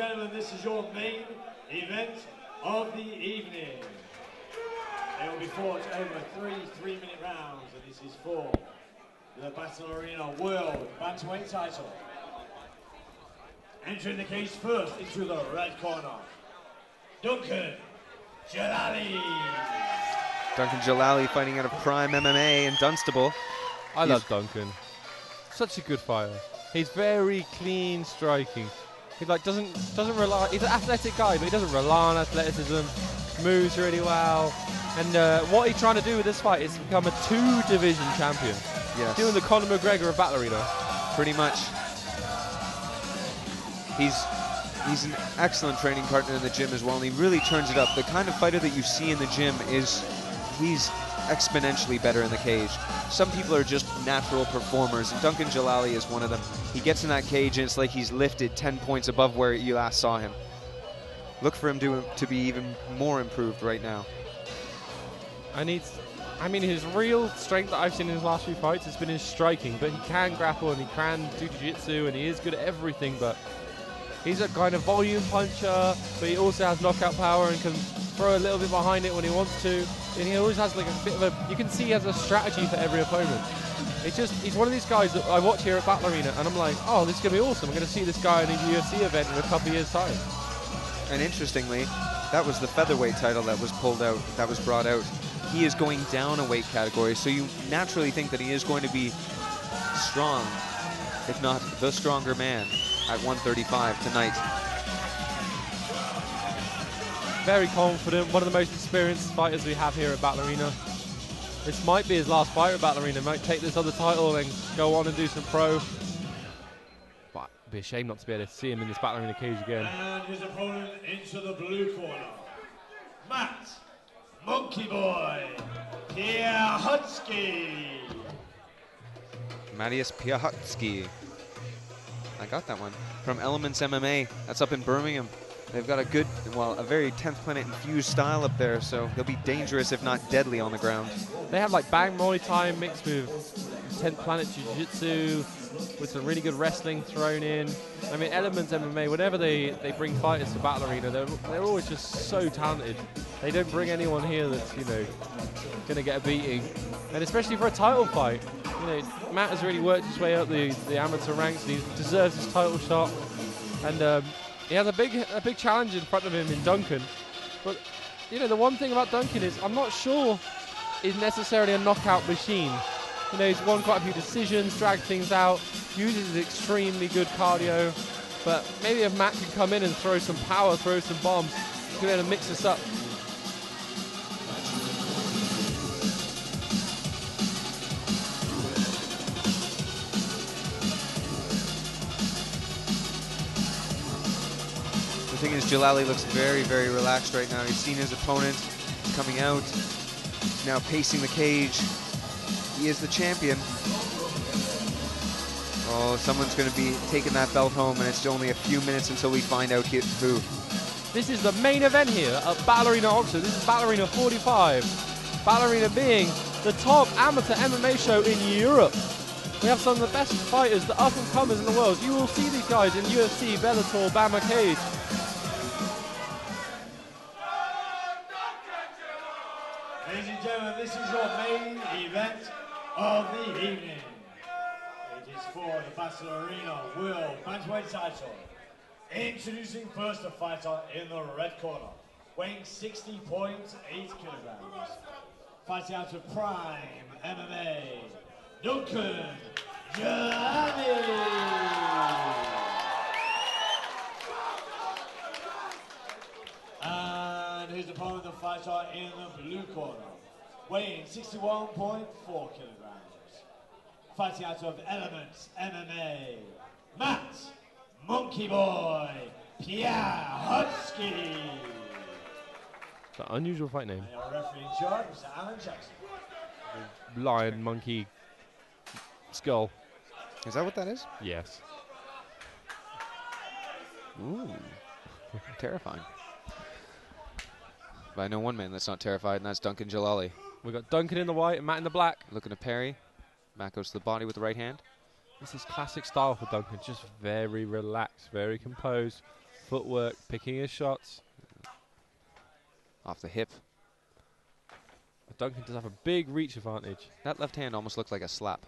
gentlemen, this is your main event of the evening. It will be fought over 3 3-minute rounds, and this is for the Battle Arena World Bantamweight title. Entering the cage first into the red corner, Duncan Djillali. Duncan Djillali fighting out of Prime MMA in Dunstable. I love Duncan. Such a good fighter. He's very clean striking. He like doesn't rely. He's an athletic guy, but he doesn't rely on athleticism. Moves really well. And what he's trying to do with this fight is become a 2-division champion. Yes. Doing the Conor McGregor of Battle Arena. Pretty much. He's an excellent training partner in the gym as well, and he really turns it up. The kind of fighter that you see in the gym is he's exponentially better in the cage. Some people are just natural performers, and Duncan Djillali is one of them. He gets in that cage and it's like he's lifted 10 points above where you last saw him. Look for him to be even more improved right now. And I mean, his real strength that I've seen in his last few fights has been his striking, but he can grapple and he can do jiu-jitsu and he is good at everything, but he's a kind of volume puncher, but he also has knockout power and can throw a little bit behind it when he wants to. And he always has like a bit of a, you can see he has a strategy for every opponent. It's just, he's one of these guys that I watch here at Battle Arena and I'm like, oh, this is going to be awesome. I'm going to see this guy in a UFC event in a couple of years' time. And interestingly, that was the featherweight title that was pulled out, that was brought out. He is going down a weight category, so you naturally think that he is going to be strong, if not the stronger man, at 135 tonight. Very confident, one of the most experienced fighters we have here at Battle Arena. This might be his last fight at Battle Arena. Might take this other title and go on and do some pro. But it'd be a shame not to be able to see him in this Battle Arena cage again. And his opponent into the blue corner, Matt Monkey Boy Piechocki. Mariusz Piechocki. I got that one. From Elements MMA. That's up in Birmingham. They've got a good, well, a very 10th Planet infused style up there, so they'll be dangerous if not deadly on the ground. They have like Bang Muay Thai mixed with 10th Planet Jiu-Jitsu, with some really good wrestling thrown in. I mean, Elements MMA, whenever they bring fighters to Battle Arena, they're always just so talented. They don't bring anyone here that's, you know, going to get a beating. And especially for a title fight, you know, Matt has really worked his way up the amateur ranks, and he deserves his title shot. And he has a big challenge in front of him in Duncan. But, you know, the one thing about Duncan is I'm not sure he's necessarily a knockout machine. You know, he's won quite a few decisions, dragged things out, uses his extremely good cardio. But maybe if Matt can come in and throw some power, throw some bombs, he can be able to mix this up. The thing is, Djillali looks very, very relaxed right now. He's seen his opponent coming out. He's now pacing the cage. He is the champion. Oh, someone's going to be taking that belt home, and it's only a few minutes until we find out who. This is the main event here at Battle Arena Oxford. This is Battle Arena 45. Battle Arena being the top amateur MMA show in Europe. We have some of the best fighters, the up-and-comers in the world. You will see these guys in UFC, Bellator, Bama Cage. Ladies and gentlemen, this is your main event of the evening. It is for the Battle Arena World Bantamweight title. Introducing first the fighter in the red corner, weighing 60.8 kilograms. Fighting out of Prime MMA, Duncan Djillali. And his opponent, the fighter in the blue corner, weighing 61.4 kilograms. Fighting out of Elements MMA, Matt Monkey Boy Piechocki. It's an unusual fight name. And your referee in charge, Mr. Alan Jackson. Lion, monkey, skull. Is that what that is? Yes. Ooh, terrifying. But I know one man that's not terrified, and that's Duncan Djillali. We've got Duncan in the white and Matt in the black. Looking to parry. Matt goes to the body with the right hand. This is classic style for Duncan, just very relaxed, very composed. footwork, picking his shots. Off the hip. But Duncan does have a big reach advantage. That left hand almost looked like a slap.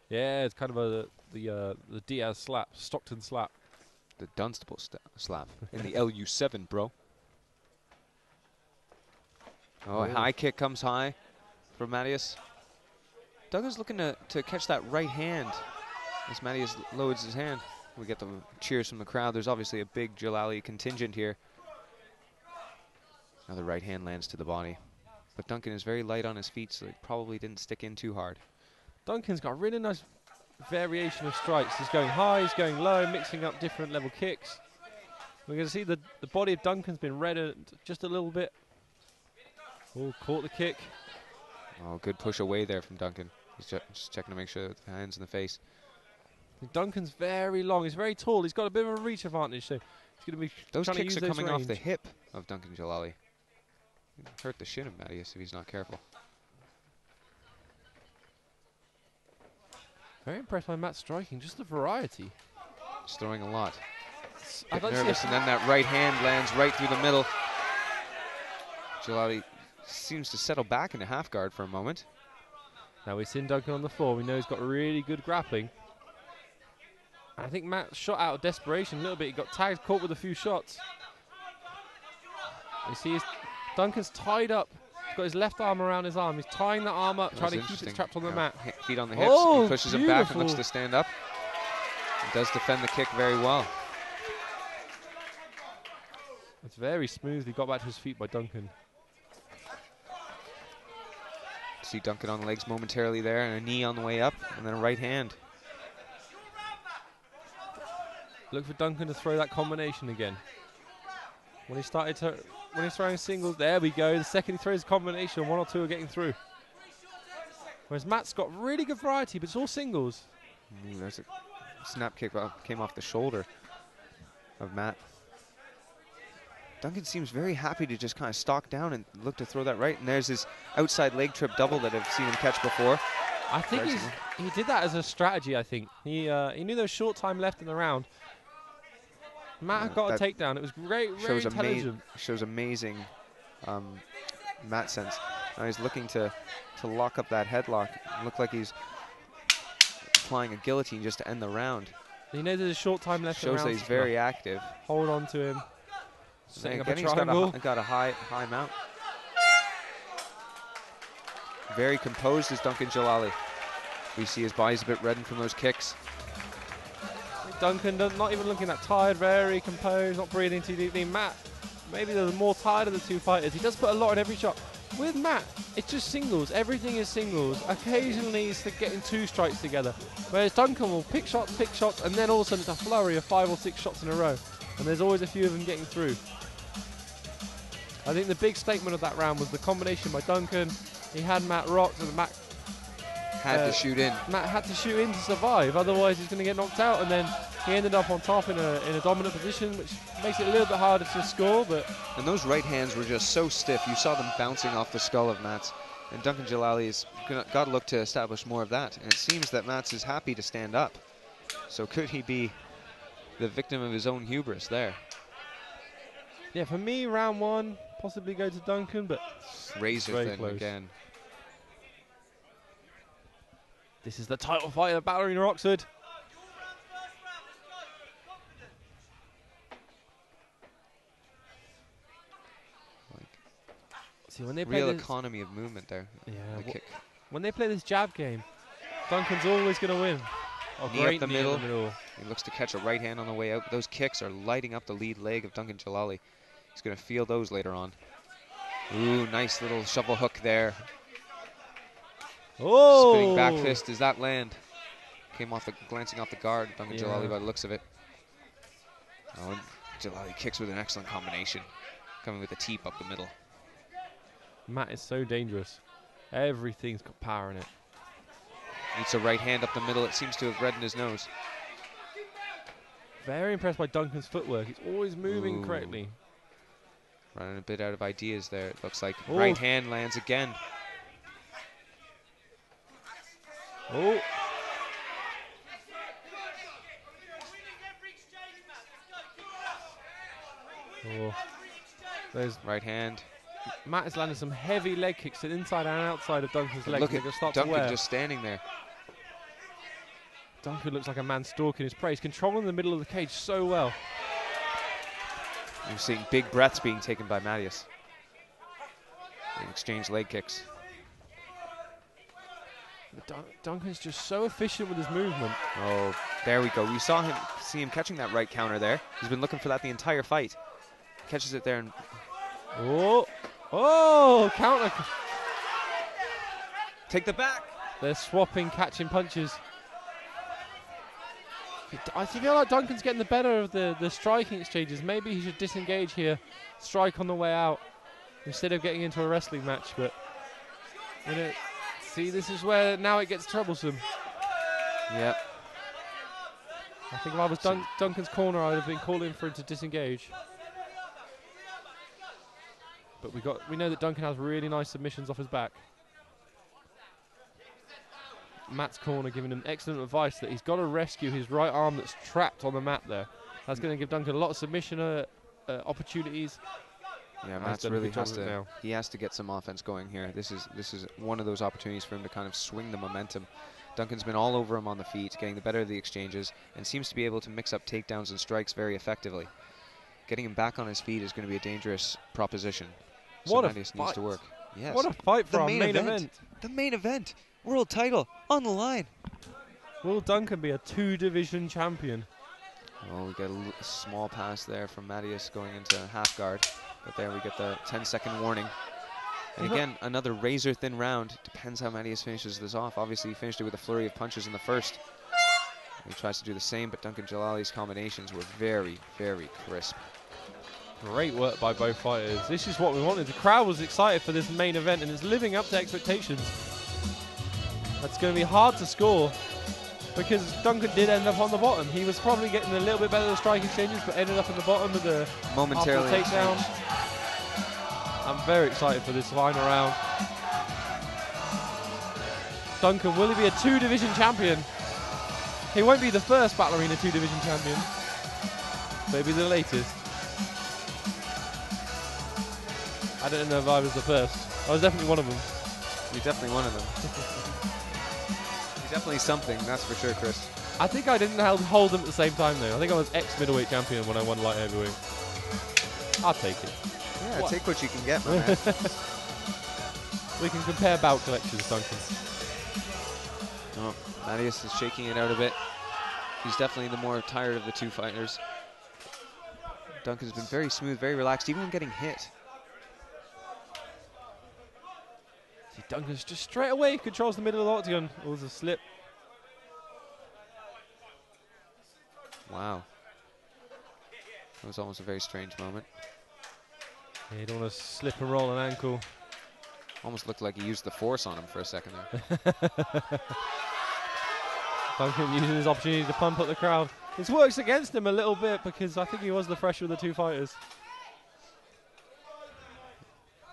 Yeah, it's kind of the Diaz slap, Stockton slap. The Dunstable slap in the LU7, bro. Oh, a high kick comes high from Mattias. Duncan's looking to catch that right hand as Mattias loads his hand. We get the cheers from the crowd. There's obviously a big Djillali contingent here. Another right hand lands to the body. But Duncan is very light on his feet, so he probably didn't stick in too hard. Duncan's got a really nice variation of strikes. He's going high, he's going low, mixing up different level kicks. We're going to see the body of Duncan's been reddened just a little bit. Oh, caught the kick. Oh, good push away there from Duncan. He's just checking to make sure that the hands in the face. Duncan's very long. He's very tall. He's got a bit of a reach advantage, so he's going to be those trying kicks to use are coming range. off the hip of Duncan Djillali. Hurt the shin of Mattias if he's not careful. Very impressed by Matt's striking. Just the variety. He's throwing a lot. I'd Get like to see nervous, and then that right hand lands right through the middle. Djillali seems to settle back into half guard for a moment. Now we've seen Duncan on the floor. We know he's got really good grappling. I think Matt shot out of desperation a little bit. He got tagged, caught with a few shots. You see Duncan's tied up. He's got his left arm around his arm. He's tying the arm up, trying to keep it strapped on the mat. Feet on the hips. Oh, he pushes him back and looks to stand up. He does defend the kick very well. It's very smoothly got back to his feet by Duncan. See Duncan on the legs momentarily there, and a knee on the way up, and then a right hand. Look for Duncan to throw that combination again. When he's throwing singles, there we go. The second he throws a combination, one or two are getting through. Whereas Matt's got really good variety, but it's all singles. There's a snap kick came off the shoulder of Matt. Duncan seems very happy to just kind of stalk down and look to throw that right. And there's his outside leg trip double that I've seen him catch before. I think he did that as a strategy, I think. He knew there was short time left in the round. Matt got a takedown. It was great, very intelligent. Shows amazing mat sense. Now he's looking to lock up that headlock. Looked like he's applying a guillotine just to end the round. He knows there's a short time left in the round. Shows that he's very active. Hold on to him. Setting up a triangle. He's got a high mount. Very composed is Duncan Djillali. We see his body's a bit reddened from those kicks. Duncan not even looking that tired, very composed, not breathing too deeply. Matt, maybe the more tired of the two fighters. He does put a lot in every shot. With Matt, it's just singles. Everything is singles. Occasionally he's getting two strikes together. Whereas Duncan will pick shots, and then all of a sudden it's a flurry of 5 or 6 shots in a row. And there's always a few of them getting through. I think the big statement of that round was the combination by Duncan. He had Matt rocked, and Matt had to shoot in. Matt had to shoot in to survive, otherwise he's going to get knocked out. And then he ended up on top in a dominant position, which makes it a little bit harder to score. And those right hands were just so stiff. You saw them bouncing off the skull of Matt's. And Duncan Djillali has got to look to establish more of that. And it seems that Matt's is happy to stand up. So could he be the victim of his own hubris there? Yeah, for me, round one, possibly go to Duncan, but razor thin again. This is the title fight of Ballerina Oxford. See, when they play real economy of movement there. Yeah, the kick. When they play this jab game, Duncan's always going to win. Knee up the middle. He looks to catch a right hand on the way out. Those kicks are lighting up the lead leg of Duncan Djillali. He's going to feel those later on. Ooh, nice little shovel hook there. Oh! Spinning back fist. Does that land? Came off glancing off the guard. Duncan Djillali by the looks of it. Oh, and Djillali kicks with an excellent combination, coming with a teep up the middle. Matt is so dangerous. Everything's got power in it. Needs a right hand up the middle. It seems to have reddened his nose. Very impressed by Duncan's footwork. He's always moving correctly. Running a bit out of ideas there, it looks like. Ooh. Right hand lands again. Oh. Oh. There's Right hand. Matt has landed some heavy leg kicks to inside and outside of Duncan's legs. Look at Duncan just standing there. Duncan looks like a man stalking his prey. He's controlling the middle of the cage so well. You're seeing big breaths being taken by Marius. They exchange leg kicks. Duncan's just so efficient with his movement. Oh, there we go. We see him catching that right counter there. He's been looking for that the entire fight. Catches it there and counter. Take the back. They're swapping, catching punches. I feel like Duncan's getting the better of the striking exchanges. Maybe he should disengage here, strike on the way out, instead of getting into a wrestling match. But see, this is where now it gets troublesome. Yep. I think if I was Duncan's corner, I'd have been calling for him to disengage. But we know that Duncan has really nice submissions off his back. Matt's corner giving him excellent advice that he's got to rescue his right arm that's trapped on the mat there. That's going to give Duncan a lot of submission opportunities. Yeah, Matt's really has to get some offense going here. This is one of those opportunities for him to kind of swing the momentum. Duncan's been all over him on the feet, getting the better of the exchanges, and seems to be able to mix up takedowns and strikes very effectively. Getting him back on his feet is going to be a dangerous proposition. So Marius needs to work. Yes. What a fight for our main event. The main event. World title on the line. Will Duncan be a 2-division champion? Oh, we get a small pass there from Marius going into half guard. But there we get the 10-second warning. And again, another razor-thin round. Depends how Marius finishes this off. Obviously, he finished it with a flurry of punches in the first. He tries to do the same, but Duncan Djillali's combinations were very, very crisp. Great work by both fighters. This is what we wanted. The crowd was excited for this main event, and it's living up to expectations. That's going to be hard to score because Duncan did end up on the bottom. He was probably getting a little bit better at the strike exchanges, but ended up in the bottom of the momentarily takedown. I'm very excited for this final round. Duncan, will he be a 2-division champion? He won't be the first Battle Arena 2-division champion, but he'll be the latest. I don't know if I was the first. I was definitely one of them. You're definitely one of them. You're definitely something, that's for sure, Chris. I think I didn't hold them at the same time, though. I think I was ex-middleweight champion when I won light heavyweight. I'll take it. Yeah, take what you can get, my man. We can compare bout collections, Duncan. Oh, Marius is shaking it out a bit. He's definitely the more tired of the two fighters. Duncan's been very smooth, very relaxed, even when getting hit. See, Duncan's just straight away controls the middle of the octagon. Oh, there's a slip. Wow. That was almost a very strange moment. Yeah, you don't want to slip and roll an ankle. Almost looked like he used the force on him for a second there. Duncan using his opportunity to pump up the crowd. This works against him a little bit because I think he was the fresher of the two fighters.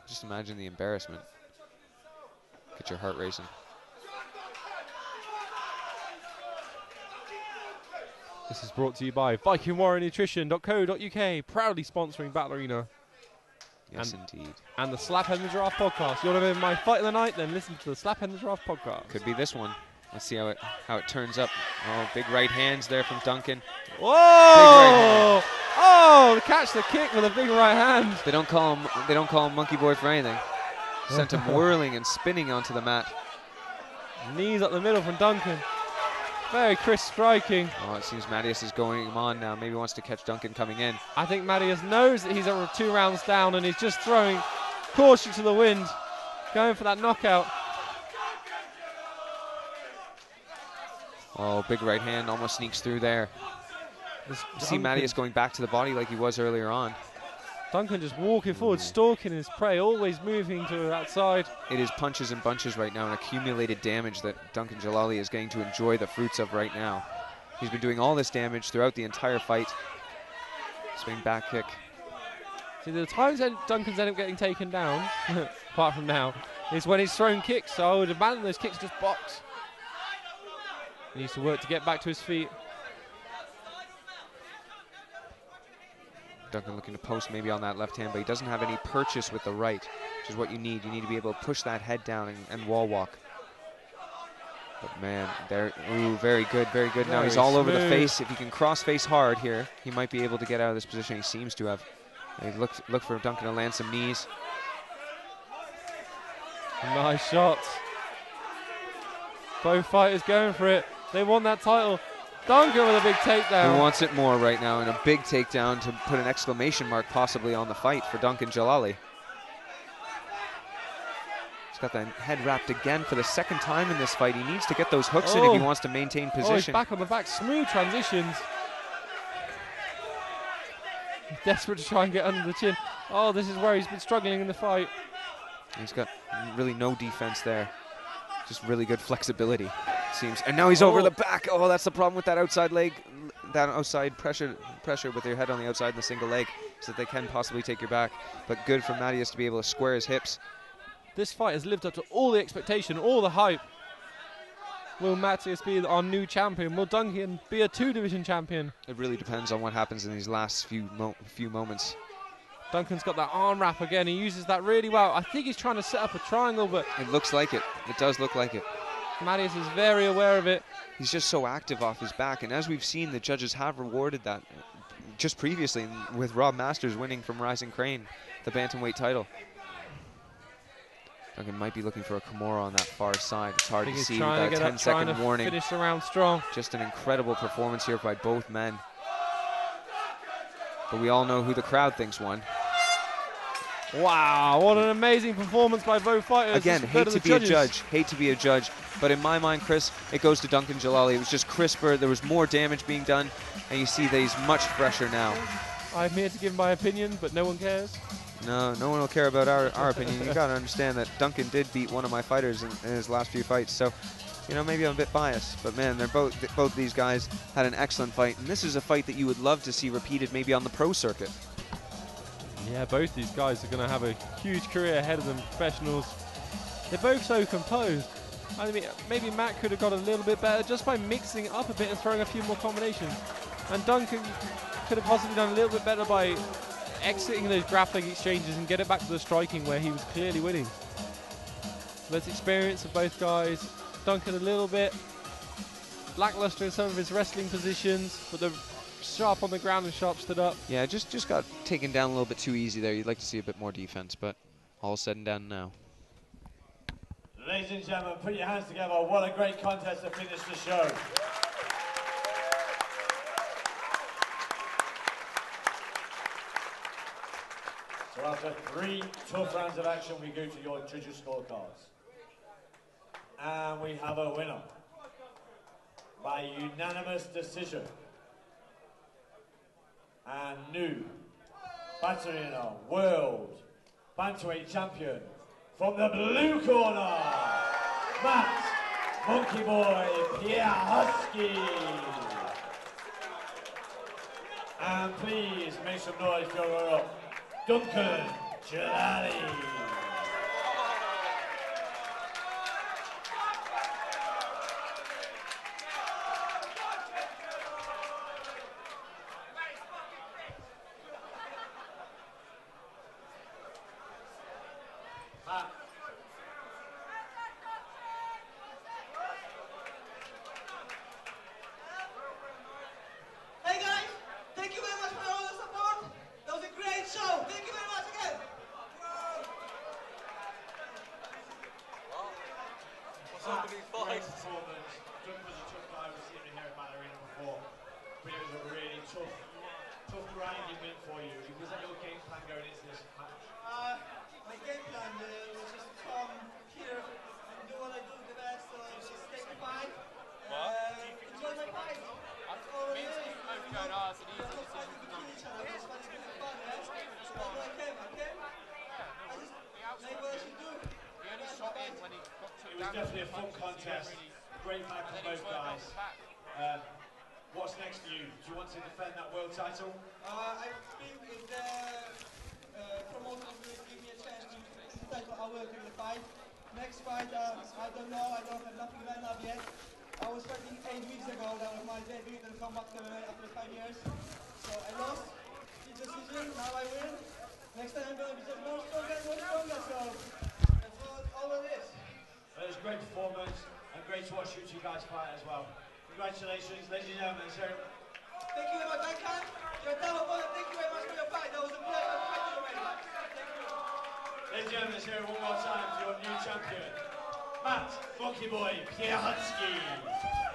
Just imagine the embarrassment. Get your heart racing. This is brought to you by VikingWarriorNutrition.co.uk, proudly sponsoring Battle Arena. Yes, indeed. And the Slaphead and the Giraffe podcast. You want to be my fight of the night? Then listen to the Slaphead and the Giraffe podcast. Could be this one. Let's see how it turns up. Oh, big right hands there from Duncan. Whoa! Right oh, catch the kick with a big right hand. They don't call him Monkey Boy for anything. Sent him whirling and spinning onto the mat. Knees up the middle from Duncan. Very crisp striking. Oh, it seems Marius is going on now. Maybe wants to catch Duncan coming in. I think Marius knows that he's 2 rounds down and he's just throwing caution to the wind, going for that knockout. Oh, big right hand almost sneaks through there. You see Marius going back to the body like he was earlier on. Duncan just walking forward, stalking his prey, always moving to the outside. It is punches and bunches right now and accumulated damage that Duncan Djillali is getting to enjoy the fruits of right now. He's been doing all this damage throughout the entire fight. Swing back kick. See, the times that Duncan's ended up getting taken down, apart from now, is when he's thrown kicks. So I would imagine those kicks just box. He needs to work to get back to his feet. Duncan looking to post maybe on that left hand, but he doesn't have any purchase with the right, which is what you need. You need to be able to push that head down and wall walk. But man, there, ooh, very good, very good. Now he's all over the face. If he can cross face hard here, he might be able to get out of this position. He seems to have. He look for Duncan to land some knees. Nice shots. Both fighters going for it. They want that title. Duncan with a big takedown. He wants it more right now, and a big takedown to put an exclamation mark possibly on the fight for Duncan Djillali. He's got the head wrapped again for the second time in this fight. He needs to get those hooks in if he wants to maintain position. Oh, he's back on the back. Smooth transitions. He's desperate to try and get under the chin. Oh, this is where he's been struggling in the fight. He's got really no defense there. Just really good flexibility, it seems. And now he's over the back. Oh, that's the problem with that outside leg, that outside pressure with your head on the outside in the single leg, so that they can possibly take your back. But good for Matthias to be able to square his hips. This fight has lived up to all the expectation, all the hype. Will Matthias be our new champion? Will Duncan be a 2-division champion? It really depends on what happens in these last few moments. Duncan's got that arm wrap again. He uses that really well. I think he's trying to set up a triangle, but it looks like it. It does look like it. Matthias is very aware of it. He's just so active off his back, and as we've seen, the judges have rewarded that just previously with Rob Masters winning from Rising Crane the bantamweight title. Duncan might be looking for a Kimura on that far side. It's hard to see with that 10-second warning. Finish the round strong. Just an incredible performance here by both men. But we all know who the crowd thinks won. Wow, what an amazing performance by both fighters. Again, hate to be a judge, but in my mind, Chris, it goes to Duncan Djillali. It was just crisper, there was more damage being done, and you see that he's much fresher now. I'm here to give my opinion, but no one cares. No one will care about our opinion. You gotta understand that Duncan did beat one of my fighters in his last few fights, so you know, maybe I'm a bit biased, but man, they're both these guys had an excellent fight, and this is a fight that you would love to see repeated maybe on the pro circuit. Yeah, both these guys are going to have a huge career ahead of them, professionals. They're both so composed. I mean, maybe Matt could have got a little bit better just by mixing it up a bit and throwing a few more combinations. And Duncan could have possibly done a little bit better by exiting those grappling exchanges and get it back to the striking where he was clearly winning. Less experience of both guys. Duncan a little bit lackluster in some of his wrestling positions, but the sharp on the ground and sharp stood up. Yeah, just got taken down a little bit too easy there. You'd like to see a bit more defense, but all said and done now. Ladies and gentlemen, put your hands together. What a great contest to finish the show. So after 3 tough rounds of action, we go to your judges' scorecards. And we have a winner by unanimous decision. And new Batarina World Bantamweight Champion from the blue corner, Matt Monkey Boy Piechocki. And please make some noise for your up, Duncan Djillali. Definitely a fun contest. Great fight for both guys. What's next for you? Do you want to defend that world title? I think if the promoters will give me a chance to defend the title, I will do the fight. Next fight, I don't know. I don't have nothing lined up yet. I was fighting 8 weeks ago. That was my debut. Then come back to MMA after 5 years. So I lost. decision, now I win. Next time I'm going to be just more stronger and more stronger, so that's all it is. It was a great performance and great to watch you two guys fight as well. Congratulations, ladies and gentlemen. So, thank you very much, Duncan. Your time opponent, thank you very much for your fight. That was a pleasure fighting already. Thank you. ladies and gentlemen, let's hear it one more time for your new champion, Matt Monkey Boy Piechocki.